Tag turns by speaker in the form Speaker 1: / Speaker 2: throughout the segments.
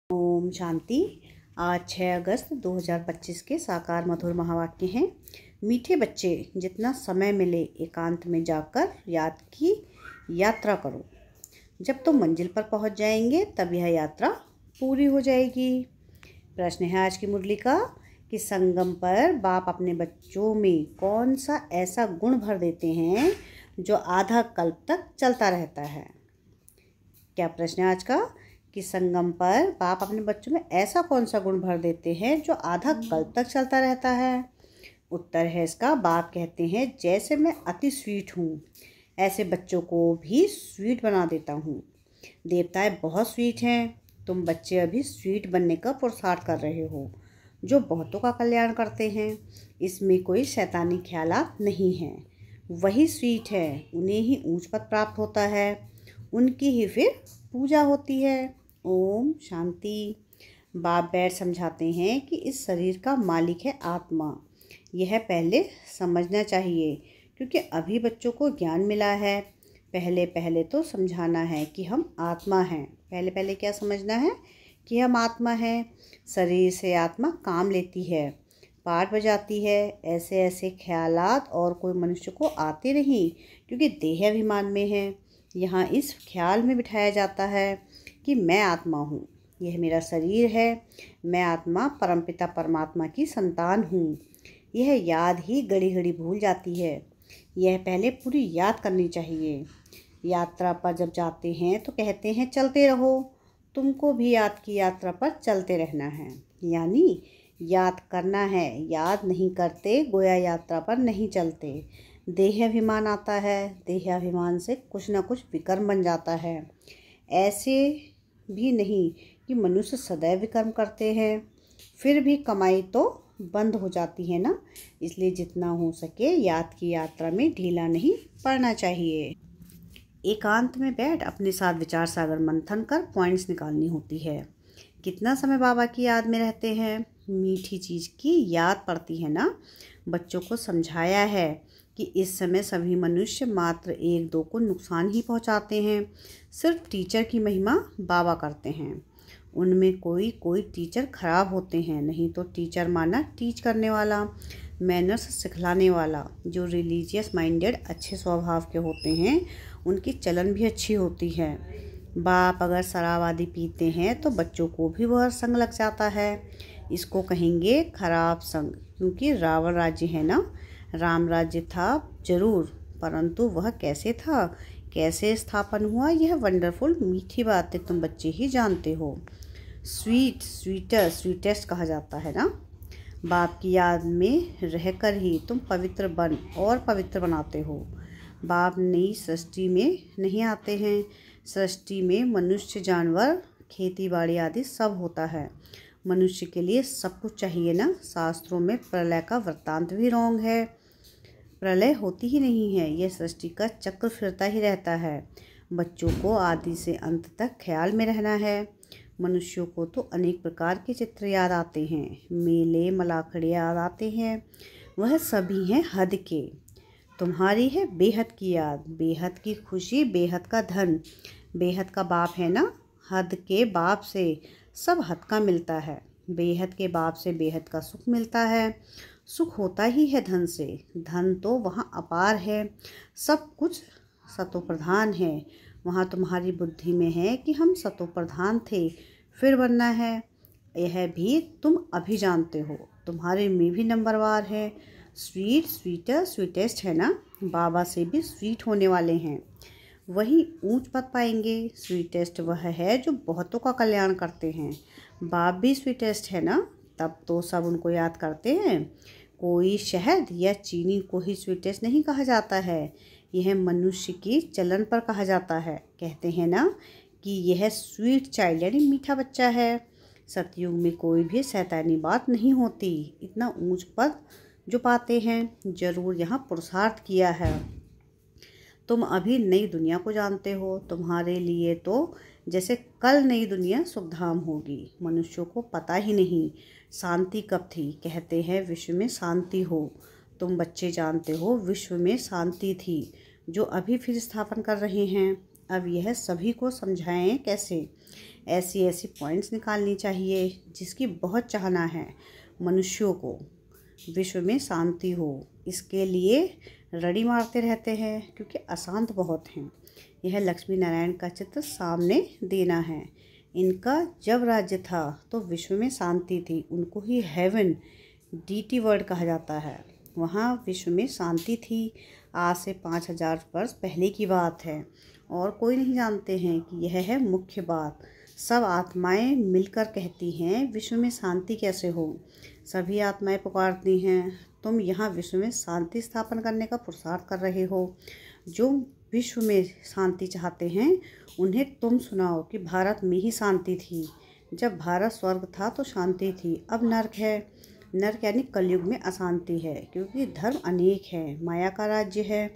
Speaker 1: ओम शांति। आज 6 अगस्त 2025 के साकार मधुर महावाक्य हैं। मीठे बच्चे, जितना समय मिले एकांत में जाकर याद की यात्रा करो। जब तुम मंजिल पर पहुंच जाएंगे तब यह यात्रा पूरी हो जाएगी। प्रश्न है आज की मुरली का कि संगम पर बाप अपने बच्चों में कौन सा ऐसा गुण भर देते हैं जो आधा कल्प तक चलता रहता है। क्या प्रश्न है आज का कि संगम पर बाप अपने बच्चों में ऐसा कौन सा गुण भर देते हैं जो आधा कल्प तक चलता रहता है। उत्तर है इसका, बाप कहते हैं जैसे मैं अति स्वीट हूँ ऐसे बच्चों को भी स्वीट बना देता हूँ। देवताएं बहुत स्वीट हैं, तुम बच्चे अभी स्वीट बनने का पुरुषार्थ कर रहे हो जो बहुतों का कल्याण करते हैं। इसमें कोई शैतानी ख्यालात नहीं हैं, वही स्वीट है, उन्हें ही ऊंच पद प्राप्त होता है, उनकी ही फिर पूजा होती है। ओम शांति। बाप बैठ समझाते हैं कि इस शरीर का मालिक है आत्मा। यह पहले समझना चाहिए क्योंकि अभी बच्चों को ज्ञान मिला है। पहले पहले तो समझाना है कि हम आत्मा हैं। पहले पहले क्या समझना है कि हम आत्मा हैं। शरीर से आत्मा काम लेती है, पाठ बजाती है। ऐसे ऐसे ख्यालात और कोई मनुष्य को आते नहीं क्योंकि देह अभिमान में है। यहाँ इस ख्याल में बिठाया जाता है कि मैं आत्मा हूँ, यह मेरा शरीर है, मैं आत्मा परमपिता परमात्मा की संतान हूँ। यह याद ही घड़ी घड़ी भूल जाती है। यह पहले पूरी याद करनी चाहिए। यात्रा पर जब जाते हैं तो कहते हैं चलते रहो। तुमको भी याद की यात्रा पर चलते रहना है, यानी याद करना है। याद नहीं करते गोया यात्रा पर नहीं चलते। देह अभिमान आता है, देह अभिमान से कुछ ना कुछ विकर्म बन जाता है। ऐसे भी नहीं कि मनुष्य सदैव विकर्म करते हैं, फिर भी कमाई तो बंद हो जाती है ना। इसलिए जितना हो सके याद की यात्रा में ढीला नहीं पड़ना चाहिए। एकांत में बैठ अपने साथ विचार सागर मंथन कर पॉइंट्स निकालनी होती है। कितना समय बाबा की याद में रहते हैं, मीठी चीज़ की याद पड़ती है ना। बच्चों को समझाया है कि इस समय सभी मनुष्य मात्र एक दो को नुकसान ही पहुंचाते हैं। सिर्फ टीचर की महिमा बाबा करते हैं। उनमें कोई कोई टीचर खराब होते हैं, नहीं तो टीचर माना टीच करने वाला, मैनर्स सिखलाने वाला। जो रिलीजियस माइंडेड अच्छे स्वभाव के होते हैं उनकी चलन भी अच्छी होती है। बाप अगर शराब आदि पीते हैं तो बच्चों को भी वह संग लग जाता है। इसको कहेंगे खराब संग, क्योंकि रावण राज्य है ना। राम राज्य था जरूर, परंतु वह कैसे था, कैसे स्थापन हुआ, यह वंडरफुल मीठी बातें तुम बच्चे ही जानते हो। स्वीट, स्वीटर, स्वीटेस्ट कहा जाता है ना। बाप की याद में रहकर ही तुम पवित्र बन और पवित्र बनाते हो। बाप नई सृष्टि में नहीं आते हैं। सृष्टि में मनुष्य, जानवर, खेती बाड़ी आदि सब होता है। मनुष्य के लिए सब कुछ चाहिए ना। शास्त्रों में प्रलय का वृत्तांत भी रॉन्ग है। प्रलय होती ही नहीं है, यह सृष्टि का चक्र फिरता ही रहता है। बच्चों को आदि से अंत तक ख्याल में रहना है। मनुष्यों को तो अनेक प्रकार के चित्र याद आते हैं, मेले मलाखड़े याद आते हैं, वह सभी हैं हद के। तुम्हारी है बेहद की याद, बेहद की खुशी, बेहद का धन। बेहद का बाप है ना। हद के बाप से सब हद का मिलता है। बेहद के बाप से बेहद का सुख मिलता है। सुख होता ही है धन से। धन तो वहाँ अपार है, सब कुछ सतो प्रधान है। वहाँ तुम्हारी बुद्धि में है कि हम सतो प्रधान थे, फिर बनना है। यह भी तुम अभी जानते हो। तुम्हारे में भी नंबरवार है। स्वीट, स्वीटर, स्वीटेस्ट है ना। बाबा से भी स्वीट होने वाले हैं, वही ऊंच पद पाएंगे। स्वीटेस्ट वह है जो बहुतों का कल्याण करते हैं। बाप भी स्वीटेस्ट है ना, तब तो सब उनको याद करते हैं। कोई शहद या चीनी को ही स्वीटेस्ट नहीं कहा जाता है, यह मनुष्य की चलन पर कहा जाता है। कहते हैं ना कि यह स्वीट चाइल्ड यानी मीठा बच्चा है। सतयुग में कोई भी शैतानी बात नहीं होती। इतना ऊंच पद जो पाते हैं, जरूर यहाँ पुरुषार्थ किया है। तुम अभी नई दुनिया को जानते हो। तुम्हारे लिए तो जैसे कल नई दुनिया सुखधाम होगी। मनुष्यों को पता ही नहीं शांति कब थी। कहते हैं विश्व में शांति हो। तुम बच्चे जानते हो विश्व में शांति थी जो अभी फिर स्थापन कर रहे हैं। अब यह सभी को समझाएं कैसे। ऐसी ऐसी पॉइंट्स निकालनी चाहिए जिसकी बहुत चाहना है मनुष्यों को विश्व में शांति हो। इसके लिए रड़ी मारते रहते हैं क्योंकि अशांत बहुत हैं। यह लक्ष्मी नारायण का चित्र सामने देना है। इनका जब राज्य था तो विश्व में शांति थी। उनको ही हेवन डीटी वर्ल्ड कहा जाता है। वहाँ विश्व में शांति थी। आज से 5000 वर्ष पहले की बात है और कोई नहीं जानते हैं कि यह है मुख्य बात। सब आत्माएं मिलकर कहती हैं विश्व में शांति कैसे हो। सभी आत्माएं पुकारती हैं तुम यहाँ विश्व में शांति स्थापन करने का पुरुषार्थ कर रहे हो। जो विश्व में शांति चाहते हैं उन्हें तुम सुनाओ कि भारत में ही शांति थी। जब भारत स्वर्ग था तो शांति थी, अब नर्क है। नर्क यानी कलयुग में अशांति है क्योंकि धर्म अनेक है, माया का राज्य है,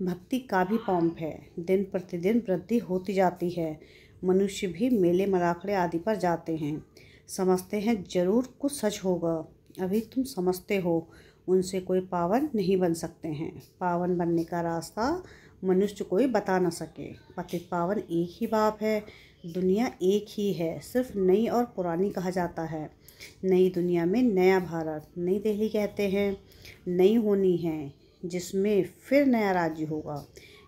Speaker 1: भक्ति का भी पंप है। दिन प्रतिदिन वृद्धि होती जाती है। मनुष्य भी मेले मलाखड़े आदि पर जाते हैं, समझते हैं जरूर कुछ सच होगा। अभी तुम समझते हो उनसे कोई पावन नहीं बन सकते हैं। पावन बनने का रास्ता मनुष्य कोई बता न सके। पतित पावन एक ही बाप है, दुनिया एक ही है, सिर्फ नई और पुरानी कहा जाता है। नई दुनिया में नया भारत, नई दिल्ली कहते हैं, नई होनी है जिसमें फिर नया राज्य होगा।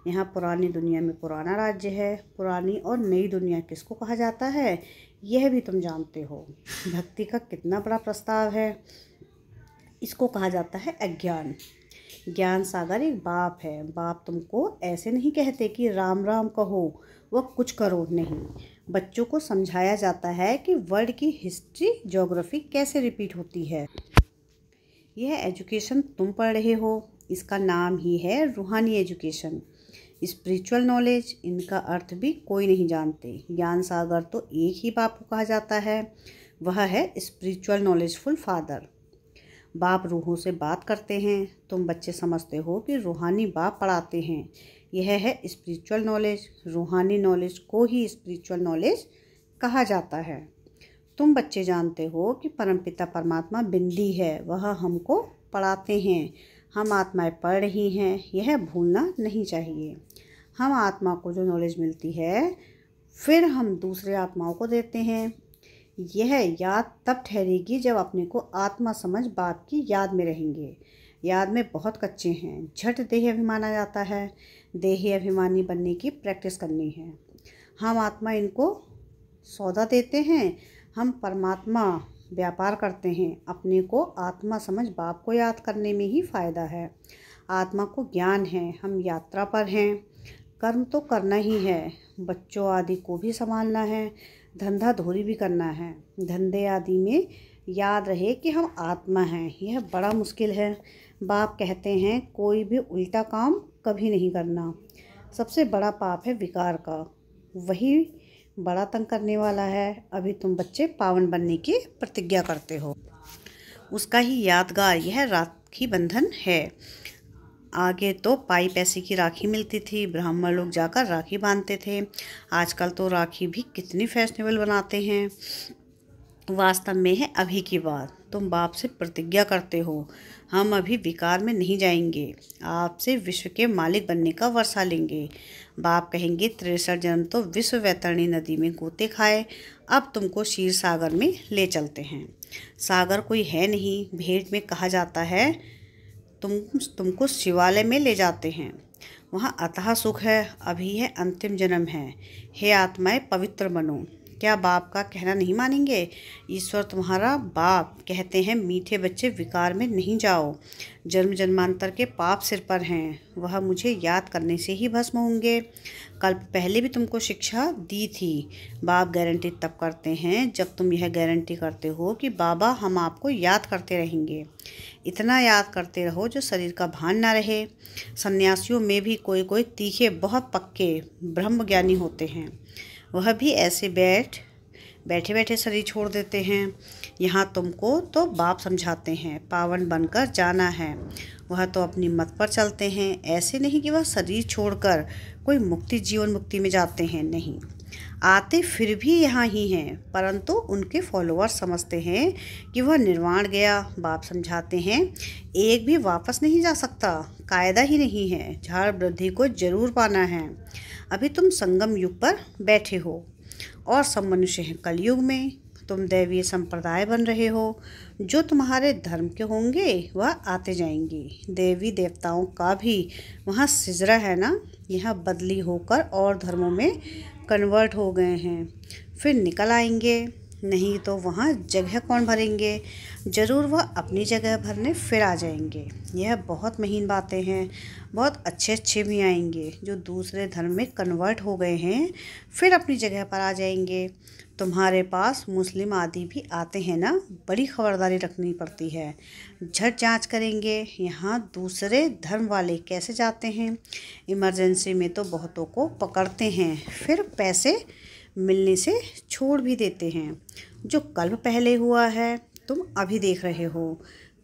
Speaker 1: यहाँ पुरानी दुनिया में पुराना राज्य है। पुरानी और नई दुनिया किसको कहा जाता है यह भी तुम जानते हो। भक्ति का कितना बड़ा प्रस्ताव है। इसको कहा जाता है अज्ञान। ज्ञान सागर एक बाप है। बाप तुमको ऐसे नहीं कहते कि राम राम कहो वह कुछ करो, नहीं। बच्चों को समझाया जाता है कि वर्ल्ड की हिस्ट्री ज्योग्राफी कैसे रिपीट होती है। यह एजुकेशन तुम पढ़ रहे हो, इसका नाम ही है रूहानी एजुकेशन, स्पिरिचुअल नॉलेज। इनका अर्थ भी कोई नहीं जानते। ज्ञान सागर तो एक ही बाप को कहा जाता है, वह है स्पिरिचुअल नॉलेजफुल फादर। बाप रूहों से बात करते हैं। तुम बच्चे समझते हो कि रूहानी बाप पढ़ाते हैं। यह है स्पिरिचुअल नॉलेज। रूहानी नॉलेज को ही स्पिरिचुअल नॉलेज कहा जाता है। तुम बच्चे जानते हो कि परमपिता परमात्मा बिंदी है, वह हमको पढ़ाते हैं। हम आत्माएं पढ़ रही हैं, यह भूलना नहीं चाहिए। हम आत्मा को जो नॉलेज मिलती है फिर हम दूसरे आत्माओं को देते हैं। यह याद तब ठहरेगी जब अपने को आत्मा समझ बाप की याद में रहेंगे। याद में बहुत कच्चे हैं, झट देह अभिमाना जाता है। देही अभिमानी बनने की प्रैक्टिस करनी है। हम आत्मा इनको सौदा देते हैं, हम परमात्मा व्यापार करते हैं। अपने को आत्मा समझ बाप को याद करने में ही फ़ायदा है। आत्मा को ज्ञान है, हम यात्रा पर हैं। कर्म तो करना ही है, बच्चों आदि को भी संभालना है, धंधा धोरी भी करना है। धंधे आदि में याद रहे कि हम आत्मा हैं, यह बड़ा मुश्किल है। बाप कहते हैं कोई भी उल्टा काम कभी नहीं करना। सबसे बड़ा पाप है विकार का, वही बड़ा तंग करने वाला है। अभी तुम बच्चे पावन बनने की प्रतिज्ञा करते हो, उसका ही यादगार यह राखी बंधन है। आगे तो पाई पैसे की राखी मिलती थी, ब्राह्मण लोग जाकर राखी बांधते थे। आजकल तो राखी भी कितनी फैशनेबल बनाते हैं। वास्तव में है अभी की बात। तुम बाप से प्रतिज्ञा करते हो हम अभी विकार में नहीं जाएंगे, आपसे विश्व के मालिक बनने का वर्षा लेंगे। बाप कहेंगे 63 जन्म तो विश्व वैतरणी नदी में गोते खाए, अब तुमको क्षीर सागर में ले चलते हैं। सागर कोई है नहीं, भेंट में कहा जाता है तुमको शिवालय में ले जाते हैं, वहाँ अतः सुख है। अभी है अंतिम जन्म है। हे आत्माएं पवित्र बनो। क्या बाप का कहना नहीं मानेंगे? ईश्वर तुम्हारा बाप कहते हैं मीठे बच्चे विकार में नहीं जाओ, जन्म जन्मांतर के पाप सिर पर हैं, वह मुझे याद करने से ही भस्म होंगे। कल्प पहले भी तुमको शिक्षा दी थी। बाप गारंटी तब करते हैं जब तुम यह गारंटी करते हो कि बाबा हम आपको याद करते रहेंगे। इतना याद करते रहो जो शरीर का भान ना रहे। सन्यासियों में भी कोई कोई तीखे बहुत पक्के ब्रह्म ज्ञानी होते हैं, वह भी ऐसे बैठे बैठे शरीर छोड़ देते हैं। यहाँ तुमको तो बाप समझाते हैं पावन बनकर जाना है, वह तो अपनी मत पर चलते हैं। ऐसे नहीं कि वह शरीर छोड़कर कोई मुक्ति जीवन मुक्ति में जाते हैं, नहीं, आते फिर भी यहाँ ही हैं, परंतु उनके फॉलोअर्स समझते हैं कि वह निर्वाण गया। बाप समझाते हैं एक भी वापस नहीं जा सकता, कायदा ही नहीं है, झाड़ वृद्धि को जरूर पाना है। अभी तुम संगम युग पर बैठे हो, और सब मनुष्य हैं कलयुग में। तुम दैवीय संप्रदाय बन रहे हो। जो तुम्हारे धर्म के होंगे वह आते जाएंगे। देवी देवताओं का भी वहाँ सिजरा है ना, यह बदली होकर और धर्मों में कन्वर्ट हो गए हैं, फिर निकल आएंगे। नहीं तो वहाँ जगह कौन भरेंगे? ज़रूर वह अपनी जगह भरने फिर आ जाएंगे। यह बहुत महीन बातें हैं। बहुत अच्छे अच्छे भी आएंगे जो दूसरे धर्म में कन्वर्ट हो गए हैं, फिर अपनी जगह पर आ जाएंगे। तुम्हारे पास मुस्लिम आदि भी आते हैं ना, बड़ी खबरदारी रखनी पड़ती है। झट जांच करेंगे यहाँ दूसरे धर्म वाले कैसे जाते हैं। इमरजेंसी में तो बहुतों को पकड़ते हैं, फिर पैसे मिलने से छोड़ भी देते हैं। जो कल्प पहले हुआ है तुम अभी देख रहे हो,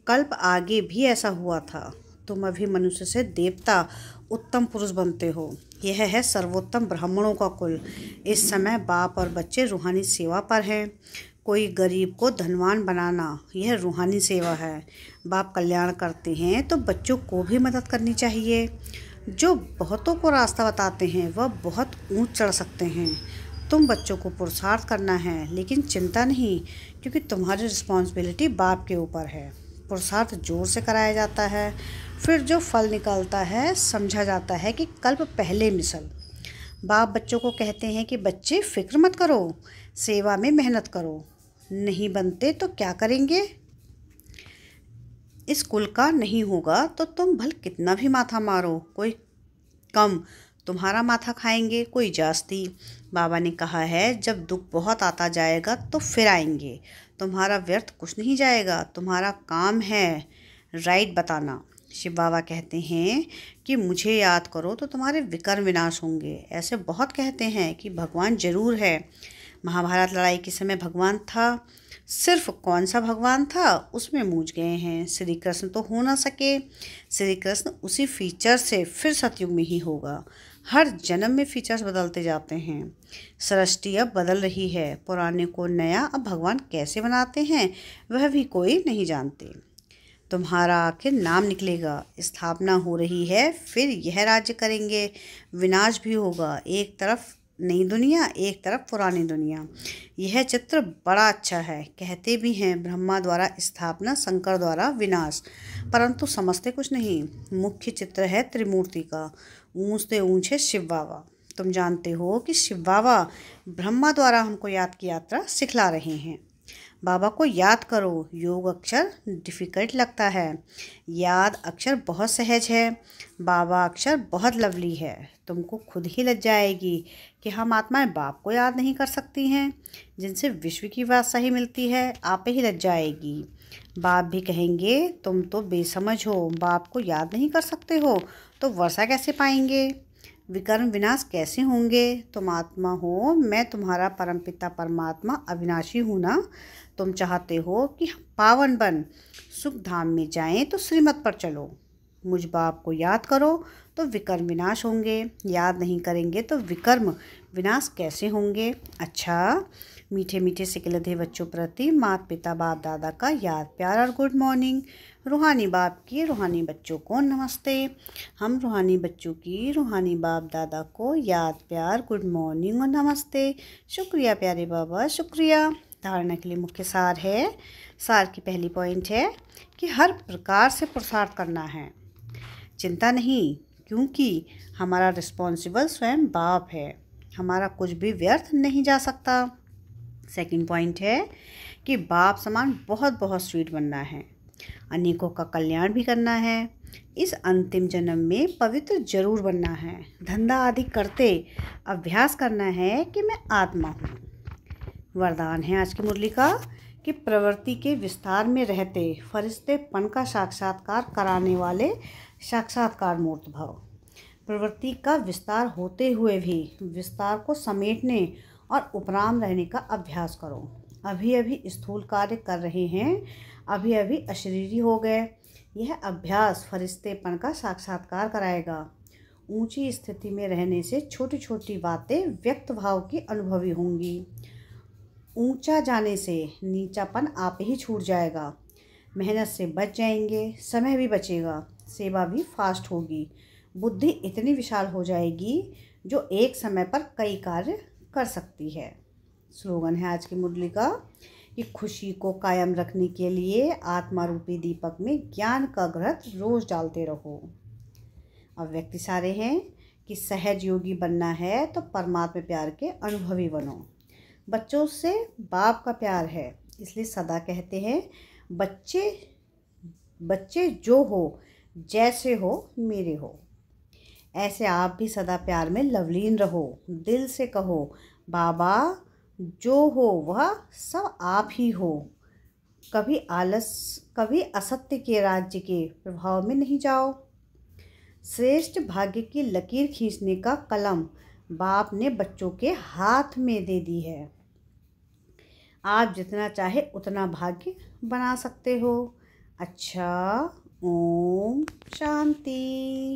Speaker 1: कल्प आगे भी ऐसा हुआ था। तुम अभी मनुष्य से देवता उत्तम पुरुष बनते हो। यह है सर्वोत्तम ब्राह्मणों का कुल। इस समय बाप और बच्चे रूहानी सेवा पर हैं। कोई गरीब को धनवान बनाना यह रूहानी सेवा है। बाप कल्याण करते हैं तो बच्चों को भी मदद करनी चाहिए। जो बहुतों को रास्ता बताते हैं वह बहुत ऊंच चढ़ सकते हैं। तुम बच्चों को पुरुषार्थ करना है, लेकिन चिंता नहीं, क्योंकि तुम्हारी रिस्पॉन्सिबिलिटी बाप के ऊपर है। पुरुषार्थ जोर से कराया जाता है, फिर जो फल निकलता है समझा जाता है कि कल्प पहले मिसल। बाप बच्चों को कहते हैं कि बच्चे फिक्र मत करो, सेवा में मेहनत करो। नहीं बनते तो क्या करेंगे? इस कुल का नहीं होगा तो तुम भल कितना भी माथा मारो, कोई कम तुम्हारा माथा खाएंगे, कोई जास्ती। बाबा ने कहा है जब दुख बहुत आता जाएगा तो फिर आएंगे। तुम्हारा व्यर्थ कुछ नहीं जाएगा, तुम्हारा काम है राइट बताना। शिव बाबा कहते हैं कि मुझे याद करो तो तुम्हारे विकर्म विनाश होंगे। ऐसे बहुत कहते हैं कि भगवान जरूर है। महाभारत लड़ाई के समय भगवान था, सिर्फ कौन सा भगवान था उसमें मूझ गए हैं। श्री कृष्ण तो हो ना सके। श्री कृष्ण उसी फीचर से फिर सतयुग में ही होगा। हर जन्म में फीचर्स बदलते जाते हैं। सृष्टि अब बदल रही है, पुराने को नया अब भगवान कैसे बनाते हैं वह भी कोई नहीं जानते। तुम्हारा आखिर नाम निकलेगा। स्थापना हो रही है, फिर यह राज्य करेंगे। विनाश भी होगा, एक तरफ नई दुनिया एक तरफ पुरानी दुनिया। यह चित्र बड़ा अच्छा है। कहते भी हैं ब्रह्मा द्वारा स्थापना, शंकर द्वारा विनाश, परंतु समझते कुछ नहीं। मुख्य चित्र है त्रिमूर्ति का। ऊंच से ऊंच है शिव बाबा। तुम जानते हो कि शिव बाबा ब्रह्मा द्वारा हमको याद की यात्रा सिखला रहे हैं। बाबा को याद करो। योग अक्षर डिफ़िकल्ट लगता है, याद अक्षर बहुत सहज है। बाबा अक्षर बहुत लवली है। तुमको खुद ही लग जाएगी कि हम आत्माएं बाप को याद नहीं कर सकती हैं, जिनसे विश्व की बादशाही मिलती है। आप ही लग जाएगी। बाप भी कहेंगे तुम तो बेसमझ हो, बाप को याद नहीं कर सकते हो तो वर्षा कैसे पाएंगे, विकर्म विनाश कैसे होंगे। तुम आत्मा हो, मैं तुम्हारा परमपिता परमात्मा अविनाशी हूँ ना। तुम चाहते हो कि हम पावन बन सुख धाम में जाएं तो श्रीमत पर चलो। मुझ बाप को याद करो तो विकर्म विनाश होंगे, याद नहीं करेंगे तो विकर्म विनाश कैसे होंगे। अच्छा, मीठे मीठे सिकलधे बच्चों प्रति माता पिता बाप दादा का याद प्यार और गुड मॉर्निंग। रूहानी बाप की रूहानी बच्चों को नमस्ते। हम रूहानी बच्चों की रूहानी बाप दादा को याद प्यार गुड मॉर्निंग और नमस्ते। शुक्रिया प्यारे बाबा, शुक्रिया। धारणा के लिए मुख्य सार है। सार की पहली पॉइंट है कि हर प्रकार से पुरुषार्थ करना है। चिंता नहीं, क्योंकि हमारा रिस्पॉन्सिबल स्वयं बाप है। हमारा कुछ भी व्यर्थ नहीं जा सकता। सेकंड पॉइंट है कि बाप समान बहुत बहुत स्वीट बनना है, अनेकों का कल्याण भी करना है। इस अंतिम जन्म में पवित्र जरूर बनना है। धंधा आदि करते अभ्यास करना है कि मैं आत्मा हूँ। वरदान है आज की मुरली का कि प्रवृत्ति के विस्तार में रहते फरिश्तेपन का साक्षात्कार कराने वाले साक्षात्कार मूर्त भव। प्रवृत्ति का विस्तार होते हुए भी विस्तार को समेटने और उपराम रहने का अभ्यास करो। अभी अभी स्थूल कार्य कर रहे हैं, अभी अभी अशरीरी हो गए। यह अभ्यास फरिश्तेपन का साक्षात्कार कराएगा। ऊंची स्थिति में रहने से छोटी छोटी बातें व्यक्त भाव की अनुभवी होंगी। ऊंचा जाने से नीचापन आप ही छूट जाएगा। मेहनत से बच जाएंगे, समय भी बचेगा, सेवा भी फास्ट होगी। बुद्धि इतनी विशाल हो जाएगी जो एक समय पर कई कार्य कर सकती है। स्लोगन है आज की मुरली का कि खुशी को कायम रखने के लिए आत्मा रूपी दीपक में ज्ञान का घृत रोज डालते रहो। अब व्यक्ति सारे हैं कि सहज योगी बनना है तो परमात्मा प्यार के अनुभवी बनो। बच्चों से बाप का प्यार है, इसलिए सदा कहते हैं बच्चे जो हो जैसे हो मेरे हो। ऐसे आप भी सदा प्यार में लवलीन रहो। दिल से कहो बाबा जो हो वह सब आप ही हो। कभी असत्य के राज्य के प्रभाव में नहीं जाओ। श्रेष्ठ भाग्य की लकीर खींचने का कलम बाप ने बच्चों के हाथ में दे दी है। आप जितना चाहे उतना भाग्य बना सकते हो। अच्छा, ओम शांति।